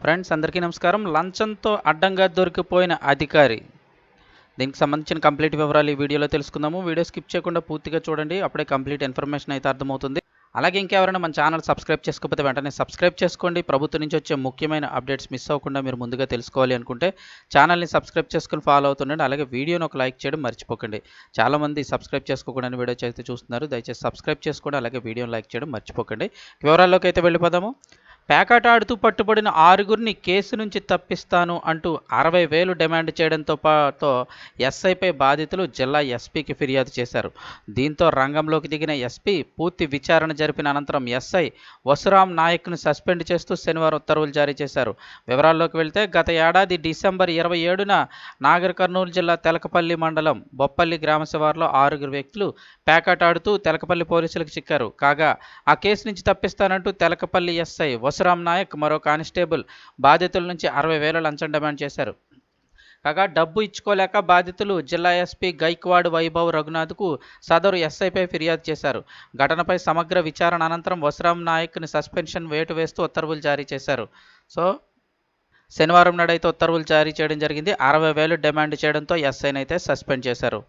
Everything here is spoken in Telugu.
ఫ్రెండ్స్ అందరికీ నమస్కారం. లంచంతో అడ్డంగా దొరికిపోయిన అధికారి, దీనికి సంబంధించిన కంప్లీట్ వివరాలు ఈ వీడియోలో తెలుసుకుందాము. వీడియో స్కిప్ చేయకుండా పూర్తిగా చూడండి, అప్పుడే కంప్లీట్ ఇన్ఫర్మేషన్ అయితే అర్థమవుతుంది. అలాగే ఇంకెవరైనా మన ఛానల్ సబ్స్క్రైబ్ చేసుకోకపోతే వెంటనే సబ్స్క్రైబ్ చేసుకోండి. ప్రభుత్వం నుంచి వచ్చే ముఖ్యమైన అప్డేట్స్ మిస్ అవ్వకుండా మీరు ముందుగా తెలుసుకోవాలి అనుకుంటే ఛానల్ని సబ్స్క్రైబ్ చేసుకుని ఫాలో అవుతుండండి. అలాగే వీడియోని ఒక లైక్ చేయడం మర్చిపోకండి. చాలామంది సబ్స్క్రైబ్ చేసుకోకుండా వీడియో అయితే చూస్తున్నారు. దయచేసి సబ్స్క్రైబ్ చేసుకోండి, అలాగే వీడియోని లైక్ చేయడం మర్చిపోకండి. వివరాల్లోకి అయితే వెళ్ళిపోదాము. పేకాట ఆడుతూ పట్టుబడిన 6గురిని కేసు నుంచి తప్పిస్తాను అంటూ 60,000 డిమాండ్ చేయడంతో పాటు ఎస్ఐపై బాధితులు జిల్లా ఎస్పీకి ఫిర్యాదు చేశారు. దీంతో రంగంలోకి దిగిన ఎస్పీ పూర్తి విచారణ జరిపిన అనంతరం ఎస్ఐ వసురాం నాయక్ను సస్పెండ్ చేస్తూ శనివారం ఉత్తర్వులు జారీ చేశారు. వివరాల్లోకి వెళ్తే గత ఏడాది డిసెంబర్ 27న నాగర్ కర్నూలు జిల్లా తెలకపల్లి మండలం బొప్పల్లి గ్రామ శివారులో 6 వ్యక్తులు పేకాట ఆడుతూ తెలకపల్లి పోలీసులకు చిక్కారు. కాగా ఆ కేసు నుంచి తప్పిస్తానంటూ తెలకపల్లి ఎస్ఐ వసురాం నాయక్ మరో కానిస్టేబుల్ బాధితుల నుంచి 60,000 లంచం డిమాండ్ చేశారు. కాగా డబ్బు ఇచ్చుకోలేక బాధితులు జిల్లా ఎస్పీ గైక్వాడ్ వైభవ్ రఘునాథ్కు సదరు ఎస్ఐపై ఫిర్యాదు చేశారు. ఘటనపై సమగ్ర విచారణ అనంతరం వసురాం నాయక్ని సస్పెన్షన్ వేటు వేస్తూ ఉత్తర్వులు జారీ చేశారు. శనివారం నాడైతే ఉత్తర్వులు జారీ చేయడం జరిగింది. 60,000 డిమాండ్ చేయడంతో ఎస్ఐని అయితే సస్పెండ్ చేశారు.